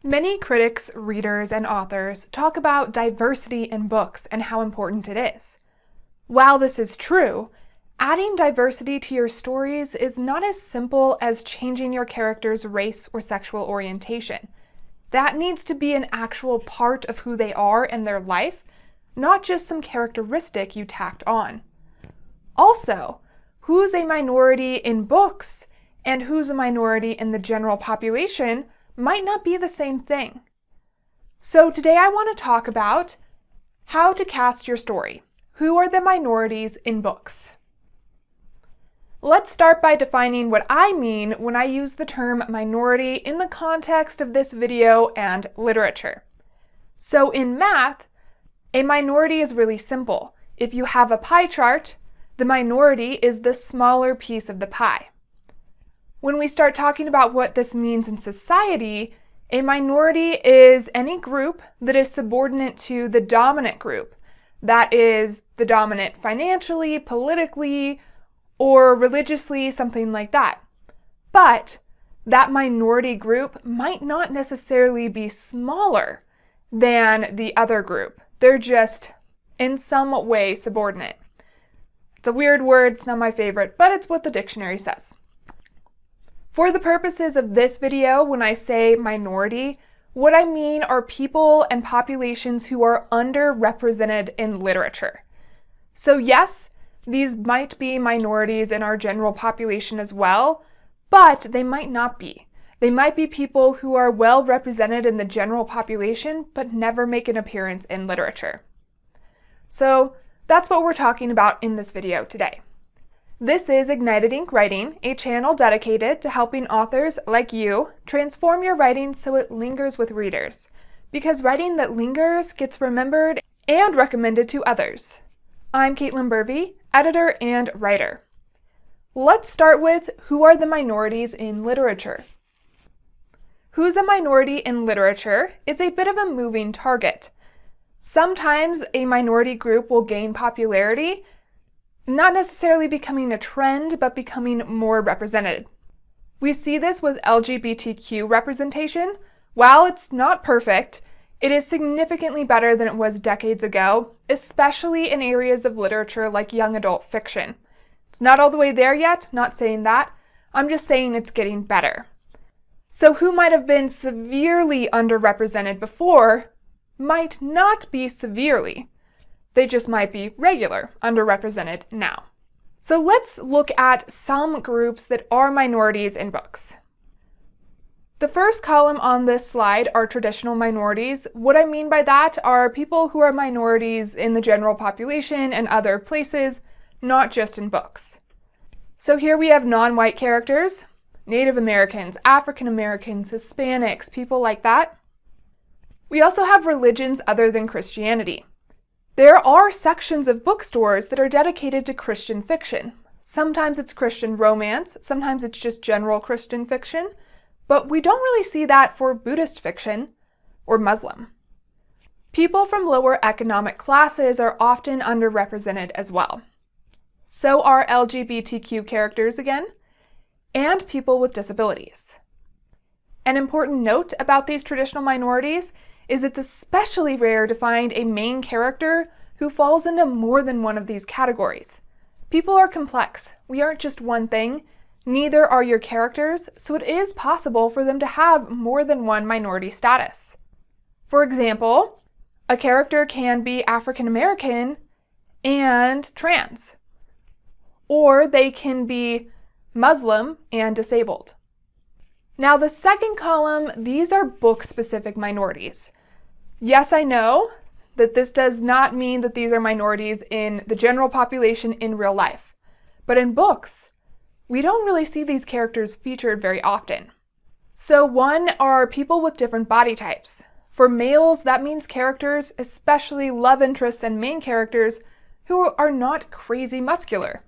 Many critics, readers, and authors talk about diversity in books and how important it is. While this is true, adding diversity to your stories is not as simple as changing your character's race or sexual orientation. That needs to be an actual part of who they are and their life, not just some characteristic you tacked on. Also, who's a minority in books and who's a minority in the general population might not be the same thing. So today I want to talk about how to cast your story. Who are the minorities in books? Let's start by defining what I mean when I use the term minority in the context of this video and literature. So in math, a minority is really simple. If you have a pie chart, the minority is the smaller piece of the pie. When we start talking about what this means in society, a minority is any group that is subordinate to the dominant group. That is the dominant financially, politically, or religiously, something like that. But that minority group might not necessarily be smaller than the other group. They're just in some way subordinate. It's a weird word, it's not my favorite, but it's what the dictionary says. For the purposes of this video, when I say minority, what I mean are people and populations who are underrepresented in literature. So yes, these might be minorities in our general population as well, but they might not be. They might be people who are well represented in the general population, but never make an appearance in literature. So that's what we're talking about in this video today. This is Ignited Ink Writing, a channel dedicated to helping authors like you transform your writing so it lingers with readers. Because writing that lingers gets remembered and recommended to others. I'm Caitlin Burvey, editor and writer. Let's start with who are the minorities in literature. Who's a minority in literature is a bit of a moving target. Sometimes a minority group will gain popularity, not necessarily becoming a trend, but becoming more represented. We see this with LGBTQ representation. While it's not perfect, it is significantly better than it was decades ago, especially in areas of literature like young adult fiction. It's not all the way there yet, not saying that. I'm just saying it's getting better. So who might have been severely underrepresented before might not be severely. They just might be regular underrepresented now. So let's look at some groups that are minorities in books. The first column on this slide are traditional minorities. What I mean by that are people who are minorities in the general population and other places, not just in books. So here we have non-white characters, Native Americans, African Americans, Hispanics, people like that. We also have religions other than Christianity. There are sections of bookstores that are dedicated to Christian fiction. Sometimes it's Christian romance, sometimes it's just general Christian fiction, but we don't really see that for Buddhist fiction or Muslim. People from lower economic classes are often underrepresented as well. So are LGBTQ characters again, and people with disabilities. An important note about these traditional minorities is it's especially rare to find a main character who falls into more than one of these categories. People are complex. We aren't just one thing. Neither are your characters, so it is possible for them to have more than one minority status. For example, a character can be African American and trans, or they can be Muslim and disabled. Now the second column, these are book-specific minorities. Yes, I know that this does not mean that these are minorities in the general population in real life. But in books, we don't really see these characters featured very often. So one are people with different body types. For males, that means characters, especially love interests and main characters, who are not crazy muscular.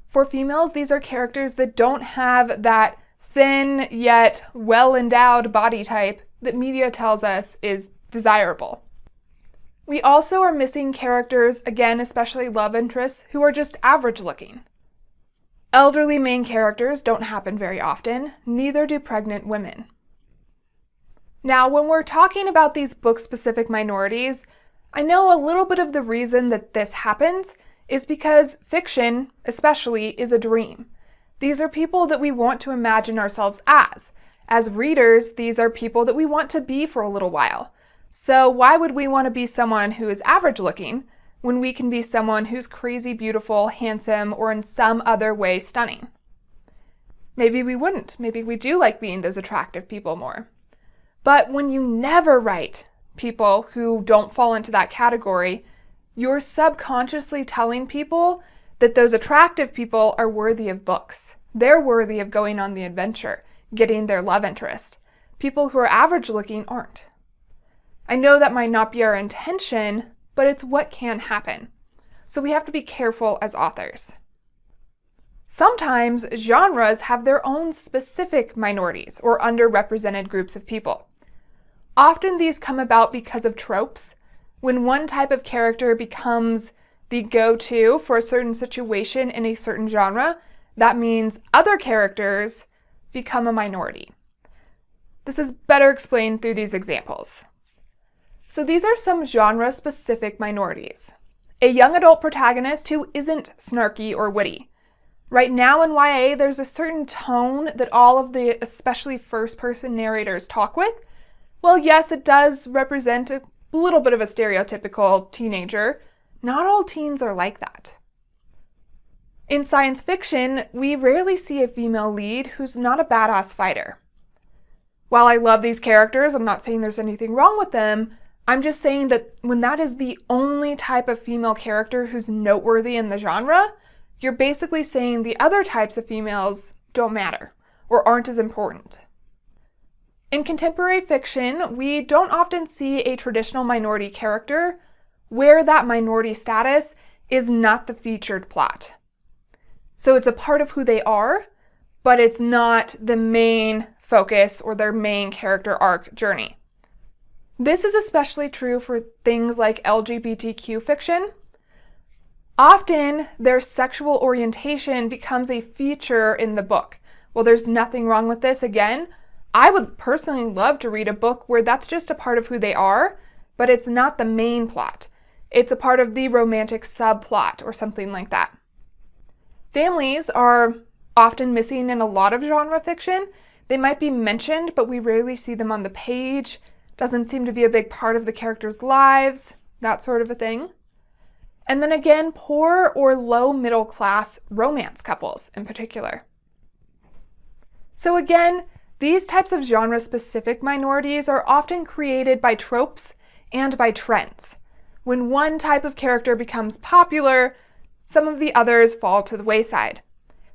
For females, these are characters that don't have that thin yet well-endowed body type that media tells us is desirable. We also are missing characters, again, especially love interests, who are just average looking. Elderly main characters don't happen very often, neither do pregnant women. Now, when we're talking about these book-specific minorities, I know a little bit of the reason that this happens is because fiction, especially, is a dream. These are people that we want to imagine ourselves as. As readers, these are people that we want to be for a little while. So why would we want to be someone who is average looking when we can be someone who's crazy beautiful, handsome, or in some other way stunning? Maybe we wouldn't. Maybe we do like being those attractive people more. But when you never write people who don't fall into that category, you're subconsciously telling people that those attractive people are worthy of books. They're worthy of going on the adventure, getting their love interest. People who are average looking aren't. I know that might not be our intention, but it's what can happen. So we have to be careful as authors. Sometimes genres have their own specific minorities or underrepresented groups of people. Often these come about because of tropes. When one type of character becomes the go-to for a certain situation in a certain genre, that means other characters become a minority. This is better explained through these examples. So these are some genre-specific minorities. A young adult protagonist who isn't snarky or witty. Right now in YA, there's a certain tone that all of the especially first-person narrators talk with. Well, yes, it does represent a little bit of a stereotypical teenager. Not all teens are like that. In science fiction, we rarely see a female lead who's not a badass fighter. While I love these characters, I'm not saying there's anything wrong with them. I'm just saying that when that is the only type of female character who's noteworthy in the genre, you're basically saying the other types of females don't matter or aren't as important. In contemporary fiction, we don't often see a traditional minority character where that minority status is not the featured plot. So it's a part of who they are, but it's not the main focus or their main character arc journey. This is especially true for things like LGBTQ fiction. Often, their sexual orientation becomes a feature in the book. Well, there's nothing wrong with this. Again, I would personally love to read a book where that's just a part of who they are, but it's not the main plot. It's a part of the romantic subplot or something like that. Families are often missing in a lot of genre fiction. They might be mentioned, but we rarely see them on the page. Doesn't seem to be a big part of the characters' lives, that sort of a thing. And then again, poor or low middle class romance couples in particular. So again, these types of genre-specific minorities are often created by tropes and by trends. When one type of character becomes popular, some of the others fall to the wayside.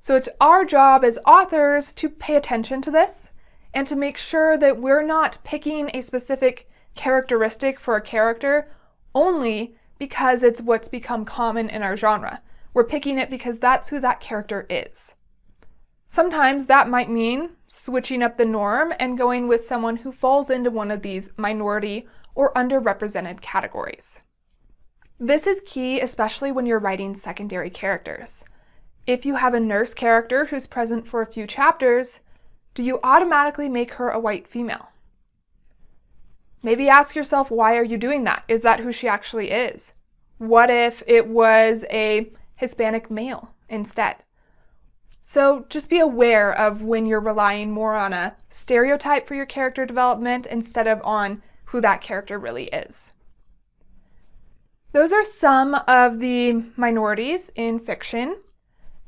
So it's our job as authors to pay attention to this and to make sure that we're not picking a specific characteristic for a character only because it's what's become common in our genre. We're picking it because that's who that character is. Sometimes that might mean switching up the norm and going with someone who falls into one of these minority or underrepresented categories. This is key, especially when you're writing secondary characters. If you have a nurse character who's present for a few chapters, do you automatically make her a white female? Maybe ask yourself, why are you doing that? Is that who she actually is? What if it was a Hispanic male instead? So just be aware of when you're relying more on a stereotype for your character development instead of on who that character really is. Those are some of the minorities in fiction.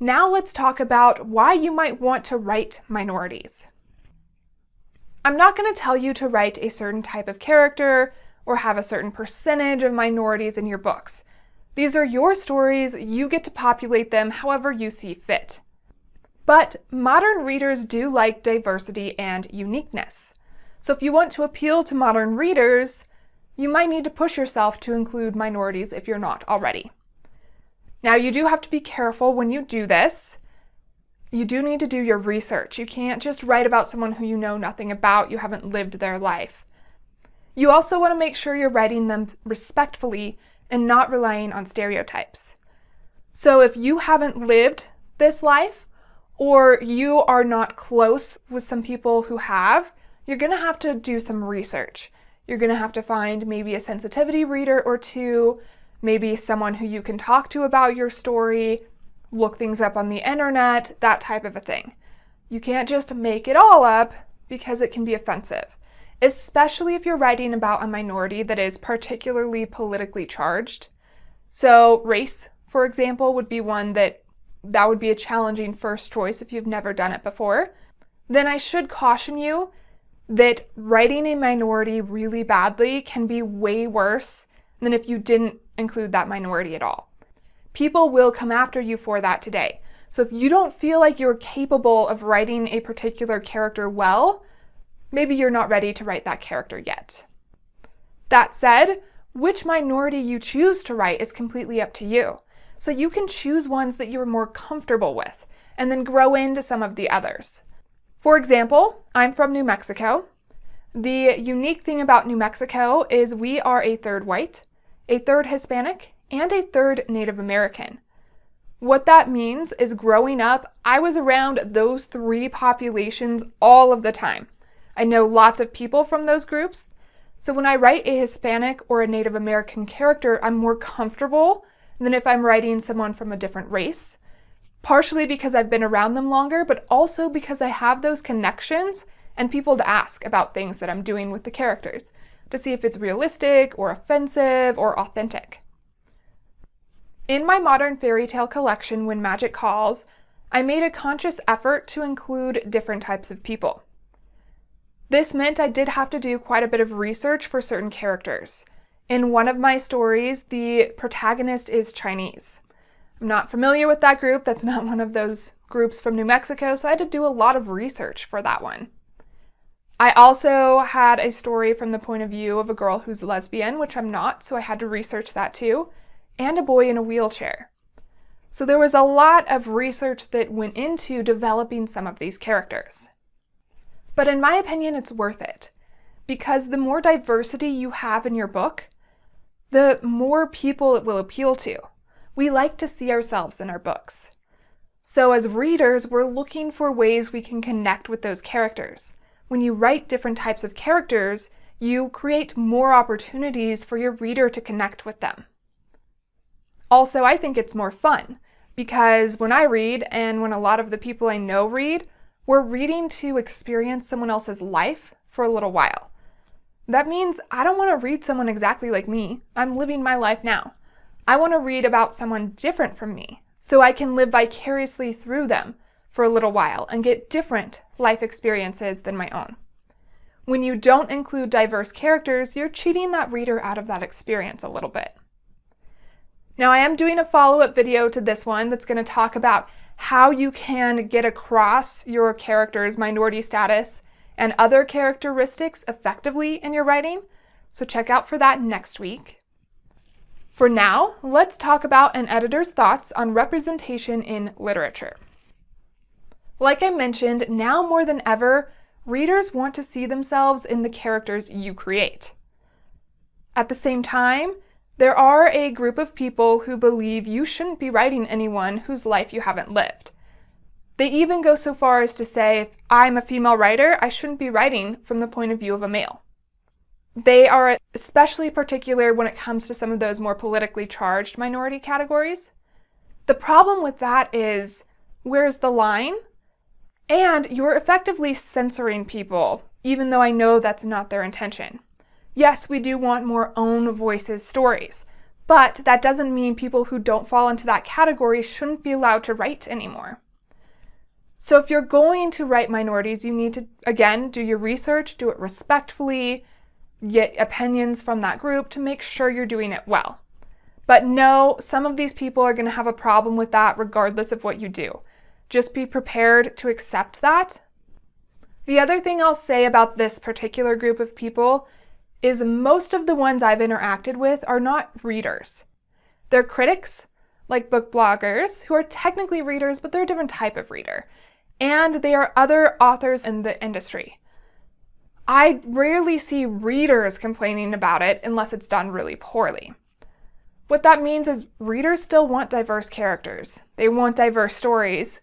Now let's talk about why you might want to write minorities. I'm not going to tell you to write a certain type of character or have a certain percentage of minorities in your books. These are your stories, you get to populate them however you see fit. But modern readers do like diversity and uniqueness. So if you want to appeal to modern readers, you might need to push yourself to include minorities if you're not already. Now, you do have to be careful when you do this. You do need to do your research. You can't just write about someone who you know nothing about, you haven't lived their life. You also want to make sure you're writing them respectfully and not relying on stereotypes. So if you haven't lived this life, or you are not close with some people who have, you're going to have to do some research. You're going to have to find maybe a sensitivity reader or two, maybe someone who you can talk to about your story, look things up on the internet, that type of a thing. You can't just make it all up because it can be offensive, especially if you're writing about a minority that is particularly politically charged. So race, for example, would be one that would be a challenging first choice if you've never done it before. Then I should caution you that writing a minority really badly can be way worse than if you didn't include that minority at all. People will come after you for that today. So if you don't feel like you're capable of writing a particular character well, maybe you're not ready to write that character yet. That said, which minority you choose to write is completely up to you. So you can choose ones that you're more comfortable with and then grow into some of the others. For example, I'm from New Mexico. The unique thing about New Mexico is we are a third white, a third Hispanic, and a third Native American. What that means is growing up, I was around those three populations all of the time. I know lots of people from those groups. So when I write a Hispanic or a Native American character, I'm more comfortable than if I'm writing someone from a different race. Partially because I've been around them longer, but also because I have those connections and people to ask about things that I'm doing with the characters to see if it's realistic or offensive or authentic. In my modern fairy tale collection, When Magic Calls, I made a conscious effort to include different types of people. This meant I did have to do quite a bit of research for certain characters. In one of my stories, the protagonist is Chinese. I'm not familiar with that group. That's not one of those groups from New Mexico, so I had to do a lot of research for that one. I also had a story from the point of view of a girl who's lesbian, which I'm not, so I had to research that too, and a boy in a wheelchair. So there was a lot of research that went into developing some of these characters. But in my opinion, it's worth it, because the more diversity you have in your book, the more people it will appeal to. We like to see ourselves in our books. So as readers, we're looking for ways we can connect with those characters. When you write different types of characters, you create more opportunities for your reader to connect with them. Also, I think it's more fun, because when I read, and when a lot of the people I know read, we're reading to experience someone else's life for a little while. That means I don't want to read someone exactly like me. I'm living my life now. I want to read about someone different from me, so I can live vicariously through them for a little while and get different life experiences than my own. When you don't include diverse characters, you're cheating that reader out of that experience a little bit. Now, I am doing a follow-up video to this one that's going to talk about how you can get across your character's minority status and other characteristics effectively in your writing, so check out for that next week. For now, let's talk about an editor's thoughts on representation in literature. Like I mentioned, now more than ever, readers want to see themselves in the characters you create. At the same time, there are a group of people who believe you shouldn't be writing anyone whose life you haven't lived. They even go so far as to say, if I'm a female writer, I shouldn't be writing from the point of view of a male. They are especially particular when it comes to some of those more politically charged minority categories. The problem with that is, where's the line? And you're effectively censoring people, even though I know that's not their intention. Yes, we do want more own voices stories, but that doesn't mean people who don't fall into that category shouldn't be allowed to write anymore. So if you're going to write minorities, you need to, again, do your research, do it respectfully, get opinions from that group to make sure you're doing it well. But no, some of these people are going to have a problem with that regardless of what you do. Just be prepared to accept that. The other thing I'll say about this particular group of people is most of the ones I've interacted with are not readers. They're critics, like book bloggers, who are technically readers, but they're a different type of reader. And they are other authors in the industry. I rarely see readers complaining about it unless it's done really poorly. What that means is readers still want diverse characters. They want diverse stories.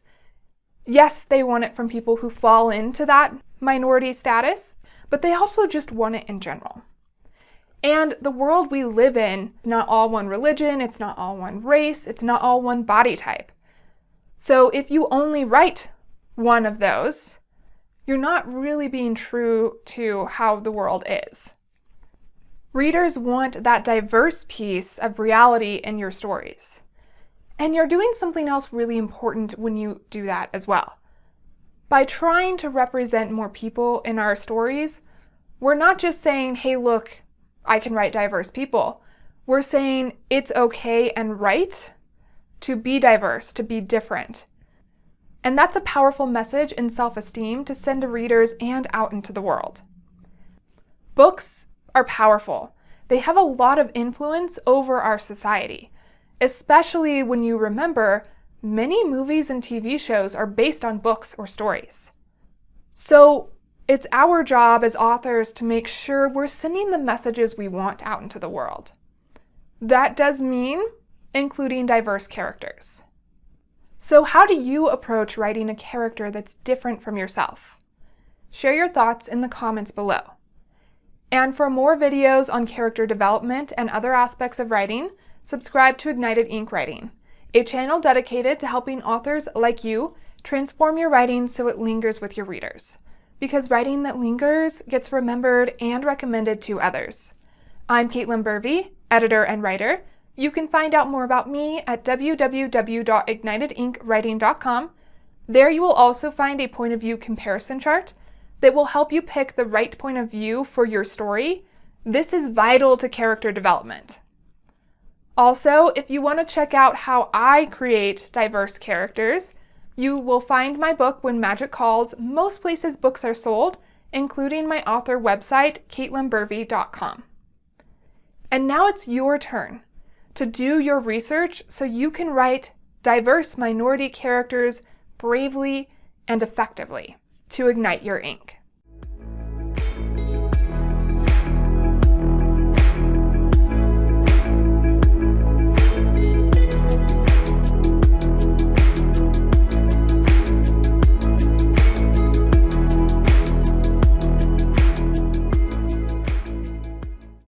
Yes, they want it from people who fall into that minority status, but they also just want it in general. And the world we live in is not all one religion, it's not all one race, it's not all one body type. So if you only write one of those, you're not really being true to how the world is. Readers want that diverse piece of reality in your stories. And you're doing something else really important when you do that as well. By trying to represent more people in our stories, we're not just saying, hey, look, I can write diverse people. We're saying it's okay and right to be diverse, to be different. And that's a powerful message in self-esteem to send to readers and out into the world. Books are powerful. They have a lot of influence over our society, especially when you remember many movies and TV shows are based on books or stories. So it's our job as authors to make sure we're sending the messages we want out into the world. That does mean including diverse characters. So how do you approach writing a character that's different from yourself? Share your thoughts in the comments below. And for more videos on character development and other aspects of writing, subscribe to Ignited Ink Writing, a channel dedicated to helping authors like you transform your writing so it lingers with your readers. Because writing that lingers gets remembered and recommended to others. I'm Caitlin Burvey, editor and writer. You can find out more about me at www.ignitedinkwriting.com. There you will also find a point of view comparison chart that will help you pick the right point of view for your story. This is vital to character development. Also, if you want to check out how I create diverse characters, you will find my book, When Magic Calls, most places books are sold, including my author website, caitlinburvey.com. And now it's your turn to do your research so you can write diverse minority characters bravely and effectively to ignite your ink.